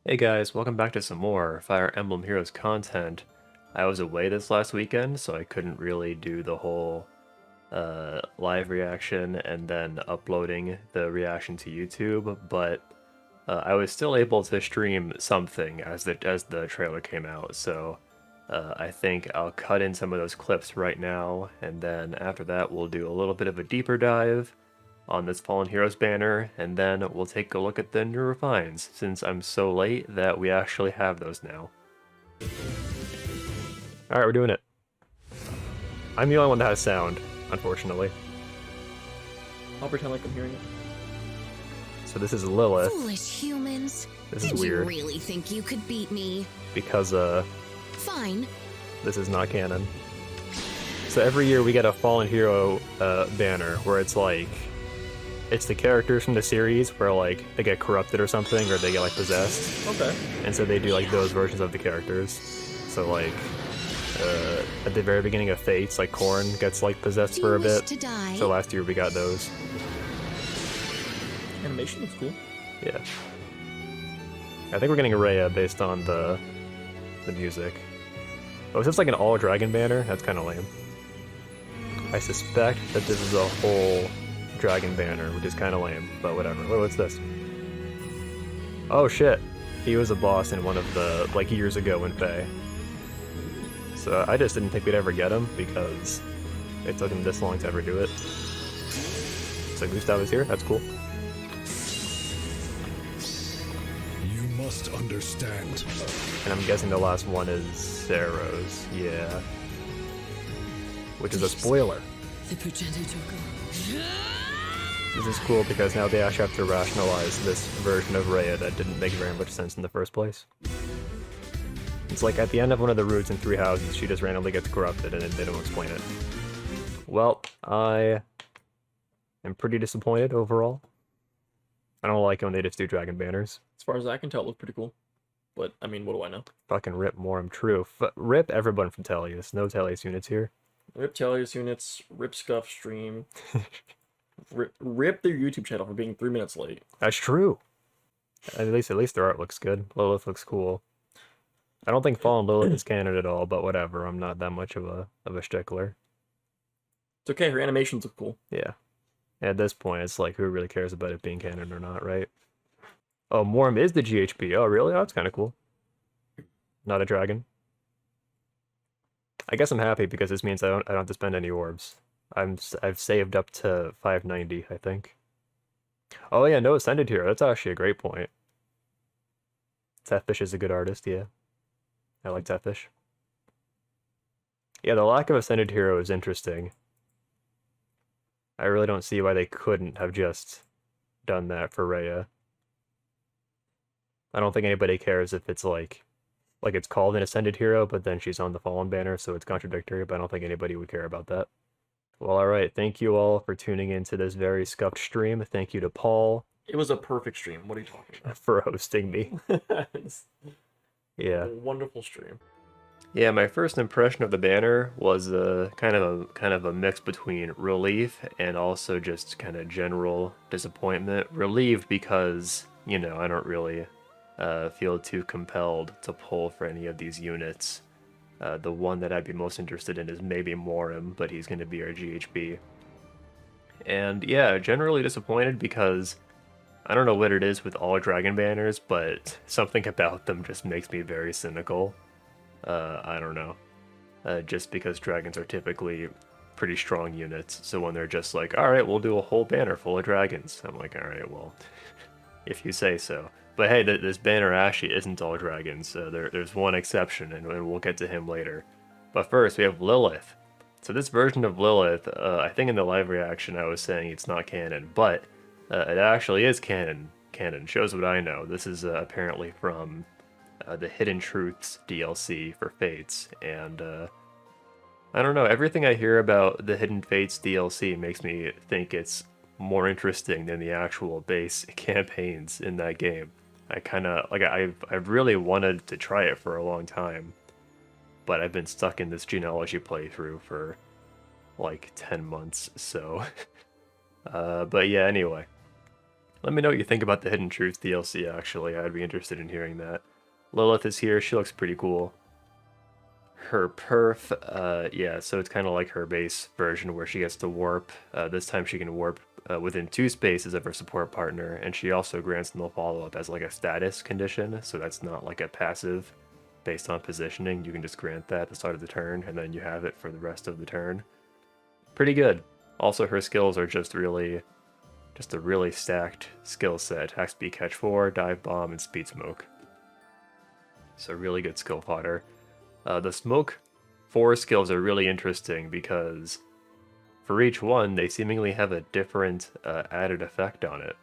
Hey guys, welcome back to some more Fire Emblem Heroes content. I was away this last weekend, so I couldn't really do the whole live reaction and then uploading the reaction to YouTube, but I was still able to stream something as the trailer came out, so I think I'll cut in some of those clips right now, and then after that we'll do a little bit of a deeper dive on this Fallen Heroes banner, and then we'll take a look at the new refines, since I'm so late that we actually have those now. Alright, we're doing it. I'm the only one that has sound, unfortunately. I'll pretend like I'm hearing it. So this is Lilith. Foolish humans. This is Did weird. you really think you could beat me? Because, Fine. this is not canon. So every year we get a Fallen Hero banner where it's like, it's the characters from the series where like they get corrupted or something, or they get like possessed. Okay. And so they do like those versions of the characters. So like at the very beginning of Fates, like Korn gets like possessed Do for a you wish bit. to die? So last year we got those. Animation looks cool. Yeah. I think we're getting a Rhea based on the music. Oh, is this like an all dragon banner? That's kind of lame. I suspect that this is a whole dragon banner, which is kind of lame, but whatever. Wait, what's this? Oh shit! He was a boss in one of the, like, years ago in FEH. So I just didn't think we'd ever get him, because it took him this long to ever do it. So Gustav is here, that's cool. You must understand. And I'm guessing the last one is Zero's, yeah. Which is a spoiler. This is cool because now they actually have to rationalize this version of Rhea that didn't make very much sense in the first place. It's like at the end of one of the routes in Three Houses, she just randomly gets corrupted and they don't explain it. Well, I am pretty disappointed overall. I don't like it when they just do dragon banners. As far as I can tell, it looked pretty cool. But, I mean, what do I know? Fucking rip Muarim, true. Rip everyone from Tellius. No Tellius units here. Rip Tellius units, rip Scuff stream, rip their YouTube channel for being 3 minutes late. That's true. At least their art looks good. Lilith looks cool. I don't think Fallen Lilith is canon at all, but whatever. I'm not that much of a stickler. It's okay, her animations look cool. Yeah. At this point, it's like, who really cares about it being canon or not, right? Oh, Muarim is the GHB. Oh, really? Oh, that's kind of cool. Not a dragon. I guess I'm happy because this means I don't have to spend any orbs. I've saved up to 590, I think. Oh yeah, no Ascended Hero. That's actually a great point. FEH is a good artist, yeah. I like FEH. Yeah, the lack of Ascended Hero is interesting. I really don't see why they couldn't have just done that for Rhea. I don't think anybody cares if it's like it's called an Ascended Hero, but then she's on the Fallen banner, so it's contradictory, but I don't think anybody would care about that. Well, alright, thank you all for tuning into this very scuffed stream. Thank you to Paul. It was a perfect stream. What are you talking about? For hosting me. It's Yeah. a wonderful stream. Yeah, my first impression of the banner was kind of a mix between relief and also just kind of general disappointment. Relieved because, you know, I don't really feel too compelled to pull for any of these units. The one that I'd be most interested in is maybe Muarim, but he's going to be our GHB. And yeah, generally disappointed because I don't know what it is with all dragon banners, but something about them just makes me very cynical. I don't know. Just because dragons are typically pretty strong units, so when they're just like, alright, we'll do a whole banner full of dragons, I'm like, alright, well, if you say so. But hey, this banner actually isn't all dragons, so there's one exception, and we'll get to him later. But first, we have Lilith. So this version of Lilith, I think in the live reaction I was saying it's not canon, but it actually is canon. Canon shows what I know. This is apparently from the Hidden Truths DLC for Fates, and I don't know, everything I hear about the Hidden Fates DLC makes me think it's more interesting than the actual base campaigns in that game. I kind of, like, I've really wanted to try it for a long time, but I've been stuck in this genealogy playthrough for like 10 months, so... but yeah, anyway. Let me know what you think about the Hidden Truth DLC, actually. I'd be interested in hearing that. Lilith is here. She looks pretty cool. Her perf, yeah, so it's kind of like her base version where she gets to warp. This time she can warp within 2 spaces of her support partner, and she also grants no follow-up as like a status condition, so that's not like a passive based on positioning. You can just grant that at the start of the turn, and then you have it for the rest of the turn. Pretty good. Also, her skills are just a really stacked skill set. Attack speed, catch 4, dive bomb, and speed smoke. So really good skill fodder. The smoke 4 skills are really interesting because for each one, they seemingly have a different added effect on it.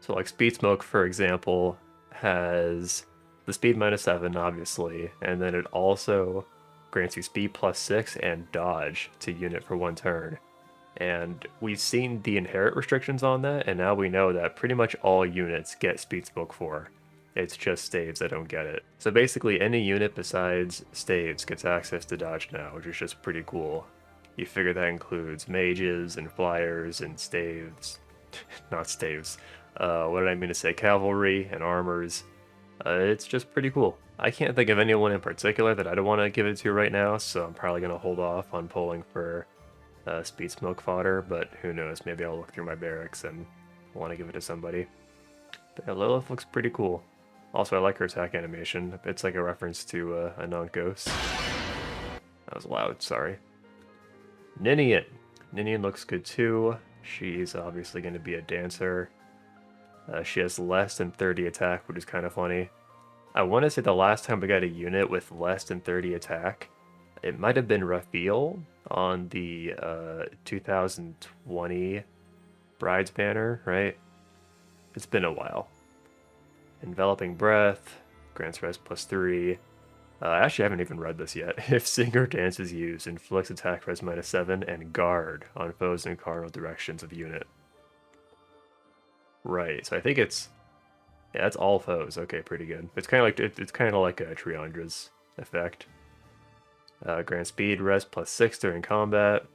So like speed smoke, for example, has the speed -7, obviously, and then it also grants you speed +6 and dodge to unit for 1 turn. And we've seen the inherent restrictions on that, and now we know that pretty much all units get speed smoke 4. It's just staves that don't get it. So basically any unit besides staves gets access to dodge now, which is just pretty cool. You figure that includes mages and flyers and staves. Not staves. What did I mean to say? Cavalry and armors. It's just pretty cool. I can't think of anyone in particular that I don't want to give it to right now, so I'm probably going to hold off on polling for speed smoke fodder, but who knows, maybe I'll look through my barracks and want to give it to somebody. But yeah, Lilith looks pretty cool. Also, I like her attack animation. It's like a reference to a non-ghost. That was loud, sorry. Ninian. Ninian looks good too. She's obviously going to be a dancer. She has less than 30 attack, which is kind of funny. I want to say the last time we got a unit with less than 30 attack, it might have been Raphael on the 2020 Bride's banner, right? It's been a while. Enveloping Breath, grants res +3. Actually, I haven't even read this yet. If Sing or Dance is used, inflicts attack res -7 and guard on foes in cardinal directions of the unit. Right, so I think it's... Yeah, that's all foes. Okay, pretty good. It's kind of like a Triandra's effect. Grant speed, res +6 during combat,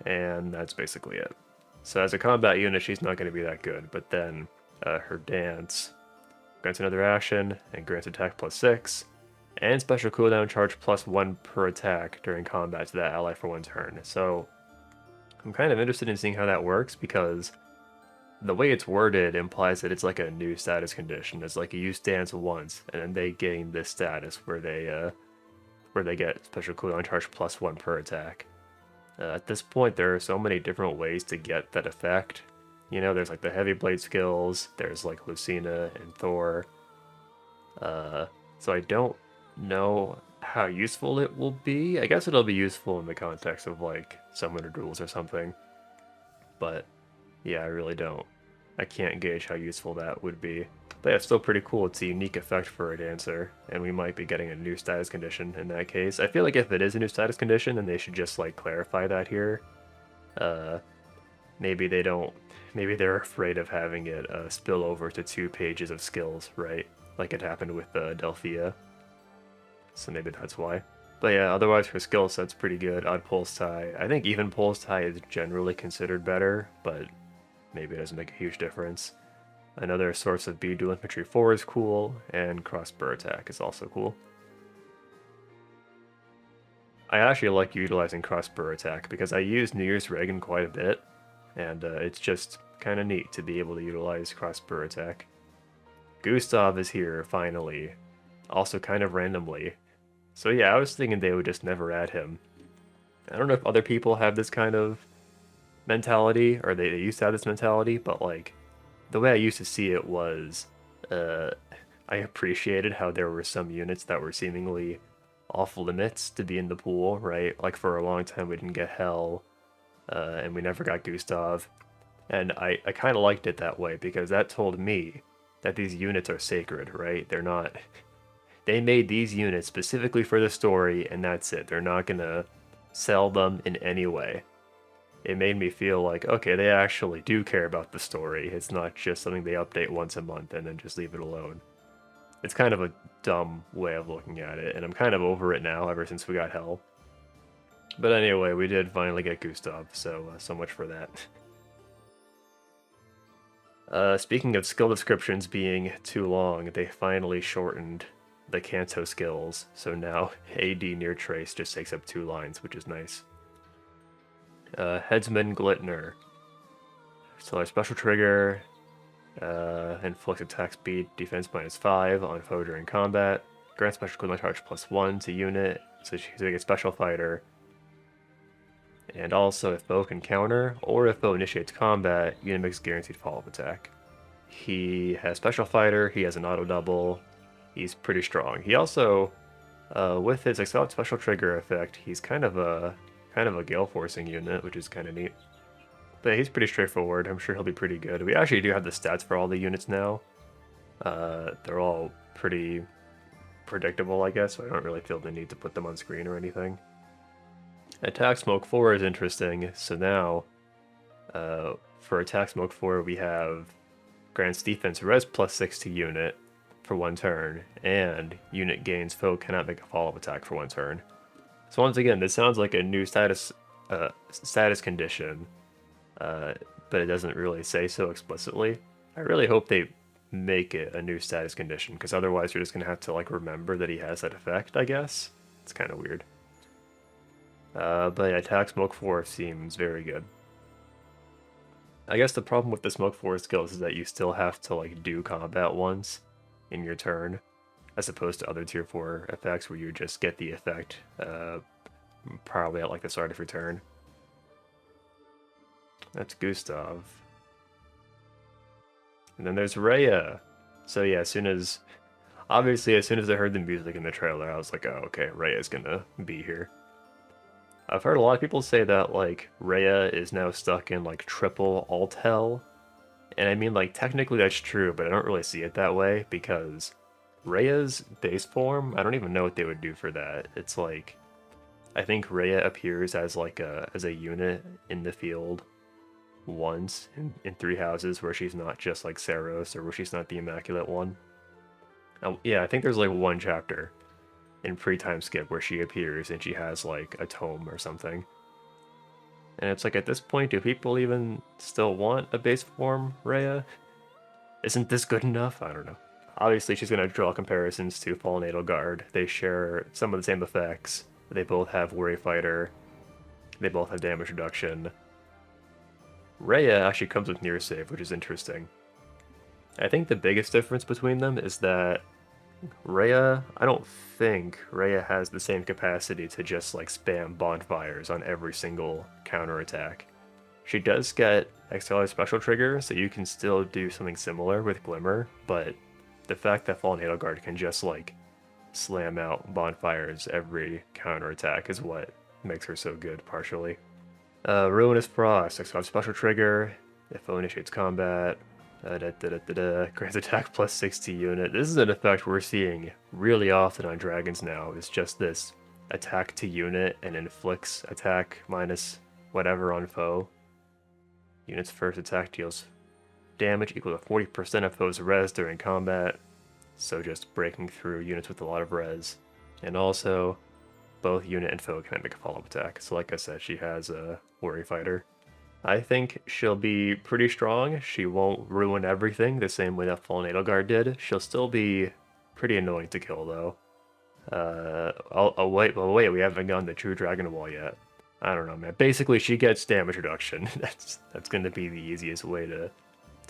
and that's basically it. So as a combat unit, she's not going to be that good, but then her dance grants another action and grants attack +6, and special cooldown charge +1 per attack during combat to that ally for 1 turn. So I'm kind of interested in seeing how that works because the way it's worded implies that it's like a new status condition. It's like you use dance once, and then they gain this status where they get special cooldown charge +1 per attack. At this point, there are so many different ways to get that effect. You know, there's like the heavy blade skills, there's like Lucina and Thor. So I don't know how useful it will be. I guess it'll be useful in the context of like summoner duels or something. But yeah, I really don't. I can't gauge how useful that would be. But yeah, it's still pretty cool. It's a unique effect for a dancer, and we might be getting a new status condition in that case. I feel like if it is a new status condition, then they should just like clarify that here. Maybe they don't. Maybe they're afraid of having it spill over to 2 pages of skills, right? Like it happened with Delphia. So maybe that's why. But yeah, otherwise her skill set's pretty good. Odd Pulse Tie. I think even Pulse Tie is generally considered better, but maybe it doesn't make a huge difference. Another source of B Dual Infantry 4 is cool, and Crossbow Attack is also cool. I actually like utilizing Crossbow Attack because I use New Year's Reagan quite a bit, and it's just kind of neat to be able to utilize Crossbow Attack. Gustav is here, finally. Also kind of randomly. So yeah, I was thinking they would just never add him. I don't know if other people have this kind of mentality, or they used to have this mentality, but like, the way I used to see it was, I appreciated how there were some units that were seemingly off limits to be in the pool, right? Like for a long time we didn't get Hell, and we never got Gustav. And I kind of liked it that way, because that told me that these units are sacred, right? They're not... They made these units specifically for the story, and that's it. They're not gonna sell them in any way. It made me feel like, okay, they actually do care about the story. It's not just something they update once a month and then just leave it alone. It's kind of a dumb way of looking at it, and I'm kind of over it now ever since we got Hell. But anyway, we did finally get Gustav, so much for that. Speaking of skill descriptions being too long, they finally shortened the Kanto skills, so now AD near trace just takes up 2 lines, which is nice. Headsman Glitner. So our special trigger, inflicts attack speed, defense -5 on foe during combat. Grant special equivalent charge +1 to unit, so she's a special fighter. And also, if foe can counter, or if foe initiates combat, unit makes guaranteed follow-up attack. He has special fighter, he has an auto double, he's pretty strong. He also, with his special trigger effect, he's kind of a gale forcing unit, which is kind of neat. But he's pretty straightforward. I'm sure he'll be pretty good. We actually do have the stats for all the units now. They're all pretty predictable, I guess, so I don't really feel the need to put them on screen or anything. Attack Smoke 4 is interesting. So now, for Attack Smoke 4, we have grants defense res +6 to unit for 1 turn, and unit gains foe cannot make a follow-up attack for 1 turn. So once again, this sounds like a new status condition, but it doesn't really say so explicitly. I really hope they make it a new status condition, because otherwise you're just going to have to like remember that he has that effect, I guess. It's kind of weird. But Attack Smoke 4 seems very good. I guess the problem with the Smoke 4 skills is that you still have to like do combat once in your turn, as opposed to other tier 4 effects where you just get the effect probably at like the start of your turn. That's Gustav. And then there's Rhea. So yeah, obviously as soon as I heard the music in the trailer, I was like, oh, okay, Rhea's gonna be here. I've heard a lot of people say that, like, Rhea is now stuck in, like, triple alt hell. And I mean, like, technically that's true, but I don't really see it that way, because Rhea's base form, I don't even know what they would do for that. It's like, I think Rhea appears as, like, as a unit in the field once in 3 houses, where she's not just, like, Saros, or where she's not the Immaculate One. Yeah, I think there's, like, 1 chapter in pre-time skip where she appears and she has like a tome or something. And it's like, at this point, do people even still want a base form Rhea? Isn't this good enough? I don't know. Obviously she's going to draw comparisons to Fallen Edelgard. They share some of the same effects. They both have Worry Fighter. They both have damage reduction. Rhea actually comes with near save, which is interesting. I think the biggest difference between them is that Rhea, I don't think Rhea has the same capacity to just like spam bonfires on every single counterattack. She does get XLR special trigger, so you can still do something similar with Glimmer, but the fact that Fallen Edelgard can just like slam out bonfires every counterattack is what makes her so good, partially. Ruinous Frost, XLR special trigger, if foe initiates combat, grants attack +6 to unit. This is an effect we're seeing really often on dragons now. It's just this attack to unit and inflicts attack minus whatever on foe. Unit's first attack deals damage equal to 40% of foe's res during combat, so just breaking through units with a lot of res. And also, both unit and foe can make a follow-up attack. So like I said, she has a Worry Fighter. I think she'll be pretty strong. She won't ruin everything the same way that Fallen Edelgard did. She'll still be pretty annoying to kill, though. Wait, we haven't gone to True Dragon Wall yet. I don't know, man. Basically, she gets damage reduction. That's going to be the easiest way to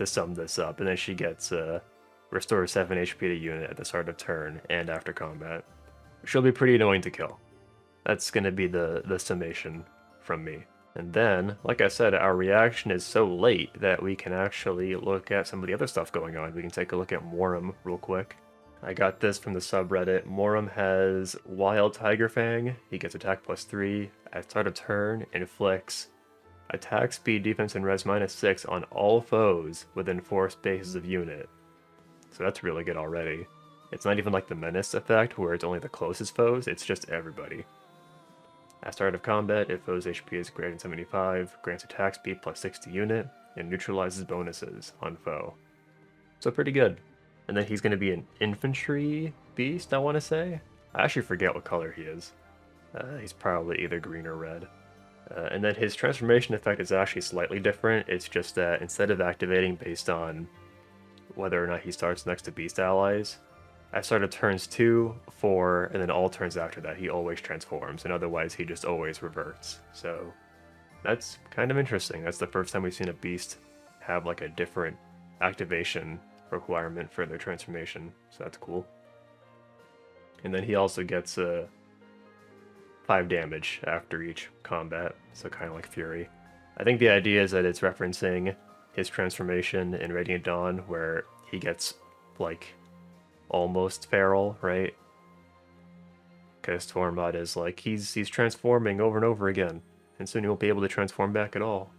sum this up. And then she gets restore 7 HP to unit at the start of turn and after combat. She'll be pretty annoying to kill. That's going to be the summation from me. And then, like I said, our reaction is so late that we can actually look at some of the other stuff going on. We can take a look at Muarim real quick. I got this from the subreddit. Muarim has Wild Tiger Fang. He gets attack +3 at start of turn, inflicts attack speed, defense, and res -6 on all foes within 4 spaces of unit. So that's really good already. It's not even like the Menace effect where it's only the closest foes, it's just everybody. At start of combat, if foe's HP is greater than 75, grants attack speed +6 to unit, and neutralizes bonuses on foe. So pretty good. And then he's going to be an infantry beast, I want to say? I actually forget what color he is. He's probably either green or red. And then his transformation effect is actually slightly different. It's just that instead of activating based on whether or not he starts next to beast allies, I started turns 2, 4, and then all turns after that he always transforms, and otherwise he just always reverts. So that's kind of interesting. That's the first time we've seen a beast have like a different activation requirement for their transformation, so that's cool. And then he also gets 5 damage after each combat, so kind of like Fury. I think the idea is that it's referencing his transformation in Radiant Dawn, where he gets like almost feral, right? Because Tormod is like he's transforming over and over again, and soon he won't be able to transform back at all.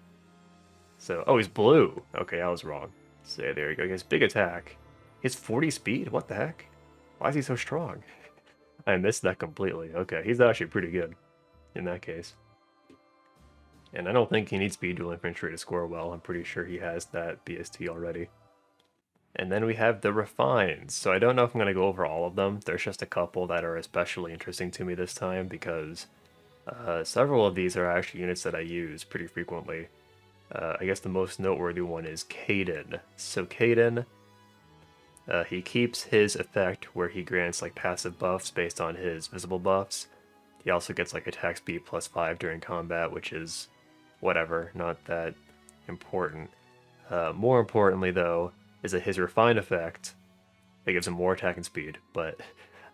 So he's blue. Okay, I was wrong. So yeah, there you go. He has big attack. He has 40 speed. What the heck? Why is he so strong? I missed that completely. Okay, he's actually pretty good in that case. And I don't think he needs speed dual infantry to score well. I'm pretty sure he has that BST already. And then we have the Refines. So I don't know if I'm going to go over all of them. There's just a couple that are especially interesting to me this time because several of these are actually units that I use pretty frequently. I guess the most noteworthy one is Kaden. So Kaden, he keeps his effect where he grants like passive buffs based on his visible buffs. He also gets like attack speed +5 during combat, which is whatever, not that important. More importantly though, is that his Refine effect, it gives him more attack and speed, but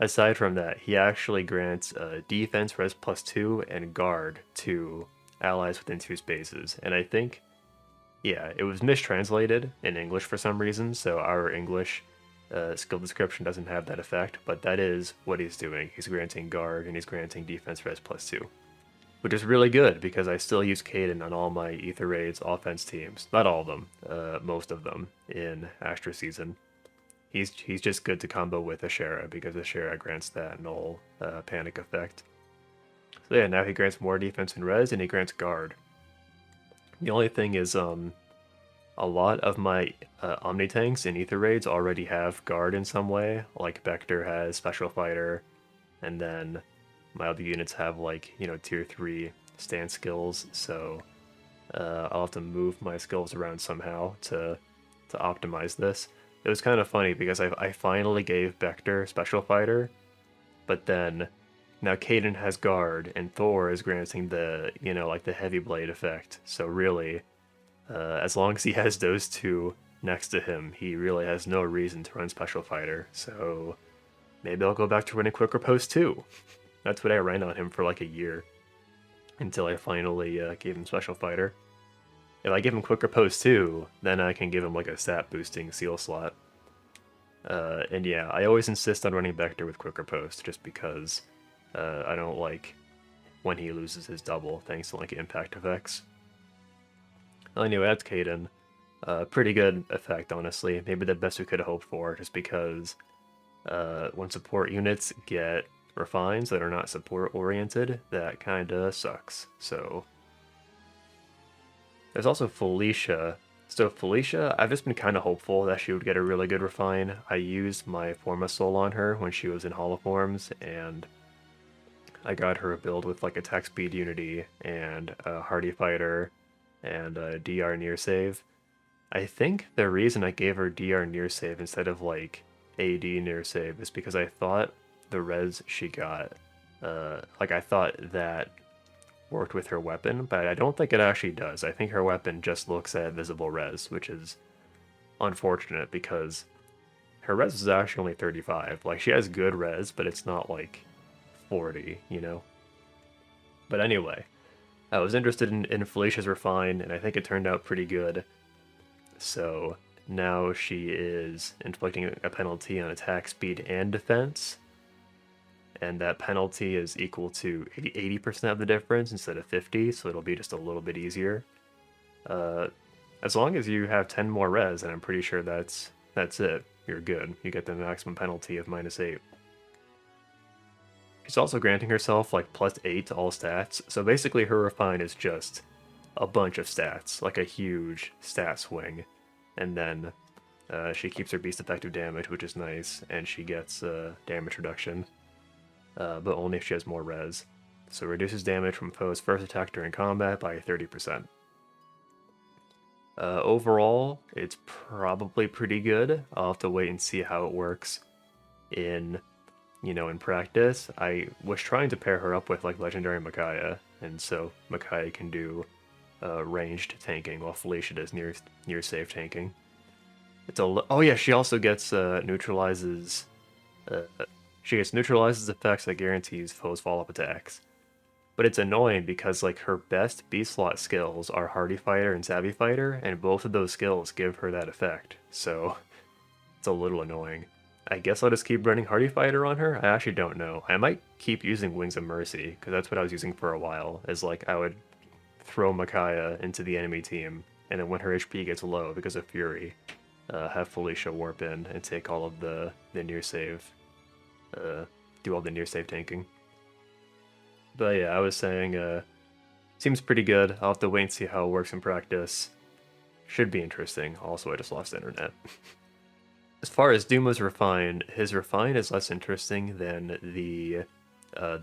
aside from that, he actually grants defense res +2 and guard to allies within 2 spaces. And I think, yeah, it was mistranslated in English for some reason, so our English skill description doesn't have that effect, but that is what he's doing. He's granting guard and he's granting defense res +2. Which is really good because I still use Kaden on all my Aether Raids offense teams. Not all of them, most of them in Astra Season. He's just good to combo with Ashera because Ashera grants that null panic effect. So yeah, now he grants more defense and res and he grants guard. The only thing is a lot of my Omni tanks in Aether Raids already have guard in some way. Like Vector has Special Fighter, and then my other units have like, you know, tier 3 stance skills, so I'll have to move my skills around somehow to optimize this. It was kind of funny because I finally gave Vector Special Fighter, but then now Kaden has guard and Thor is granting the, you know, like the heavy blade effect. So really, as long as he has those two next to him, he really has no reason to run Special Fighter. So maybe I'll go back to running Quick Riposte too. That's what I ran on him for like a year, until I finally gave him Special Fighter. If I give him Quick Riposte too, then I can give him like a stat boosting seal slot. And yeah, I always insist on running Vector with Quick Riposte, just because I don't like when he loses his double, thanks to like impact effects. Well, anyway, that's Kaden. Pretty good effect, honestly. Maybe the best we could have hoped for, just because when support units get refines that are not support oriented, that kinda sucks. So there's also Felicia. So Felicia, I've just been kind of hopeful that she would get a really good refine. I used my Forma Soul on her when she was in Holoforms, and I got her a build with like attack speed unity and a hardy fighter and a DR near save. I think the reason I gave her DR near save instead of like AD near save is because I thought the res she got, like I thought that worked with her weapon, but I don't think it actually does. I think her weapon just looks at visible res, which is unfortunate because her res is actually only 35. Like, she has good res, but it's not like 40, you know? But anyway, I was interested in Felicia's refine, and I think it turned out pretty good. So now she is inflicting a penalty on attack speed and defense, and that penalty is equal to 80% of the difference instead of 50, so it'll be just a little bit easier. As long as you have 10 more res, and I'm pretty sure that's it, you're good. You get the maximum penalty of -8. She's also granting herself like +8 to all stats, so basically her refine is just a bunch of stats, like a huge stat swing, and then she keeps her beast effective damage, which is nice, and she gets damage reduction, but only if she has more res. so reduces damage from foes' first attack during combat by 30%. Overall, it's probably pretty good. I'll have to wait and see how it works in, in practice. I was trying to pair her up with like Legendary Micaiah, and so Micaiah can do ranged tanking while Felicia does near safe tanking. Oh yeah, she also gets neutralizes. She gets neutralizes effects that guarantees foes follow-up attacks. But it's annoying because like her best B slot skills are Hardy Fighter and Savvy Fighter, and both of those skills give her that effect. So it's a little annoying. I guess I'll just keep running Hardy Fighter on her. I actually don't know. I might keep using Wings of Mercy because that's what I was using for a while. Is like I would throw Micaiah into the enemy team, and then when her HP gets low because of Fury, have Felicia warp in and take all of the near save, do all the near save tanking. But yeah, I was saying, seems pretty good. I'll have to wait and see how it works in practice. Should be interesting. Also, I just lost internet. As far as Duma's Refine, his Refine is less interesting than the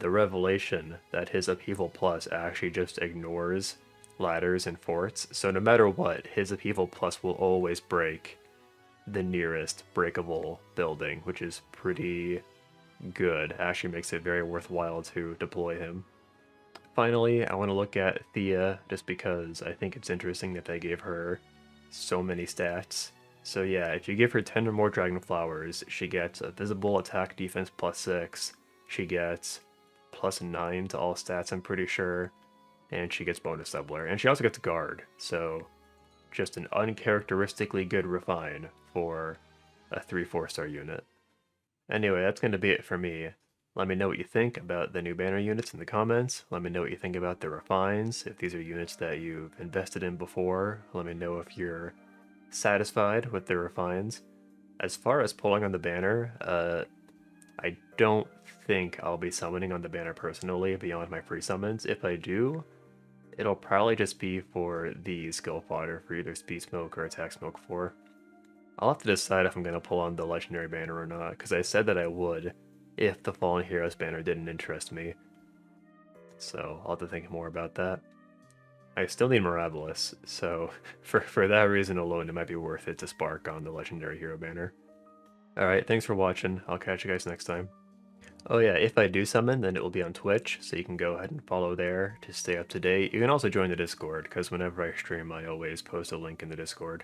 revelation that his Upheaval Plus actually just ignores ladders and forts. So no matter what, his Upheaval Plus will always break the nearest breakable building, which is pretty good. Actually makes it very worthwhile to deploy him. Finally, I want to look at Thea, just because I think it's interesting that they gave her so many stats. So yeah, if you give her 10 or more Dragon Flowers, she gets a visible attack defense +6, she gets +9 to all stats, I'm pretty sure, and she gets bonus doubler, and she also gets guard, so just an uncharacteristically good refine for a 3-4 star unit. Anyway, that's going to be it for me. Let me know what you think about the new banner units in the comments. Let me know what you think about the refines, if these are units that you've invested in before. Let me know if you're satisfied with the refines. As far as pulling on the banner, I don't think I'll be summoning on the banner personally beyond my free summons. If I do, it'll probably just be for the skill fodder for either Speed Smoke or Attack Smoke 4. I'll have to decide if I'm going to pull on the Legendary banner or not, because I said that I would if the Fallen Heroes banner didn't interest me. So I'll have to think more about that. I still need Mirabilis, so for that reason alone, it might be worth it to spark on the Legendary Hero banner. Alright, thanks for watching. I'll catch you guys next time. Oh yeah, if I do summon, then it will be on Twitch, so you can go ahead and follow there to stay up to date. You can also join the Discord, because whenever I stream, I always post a link in the Discord.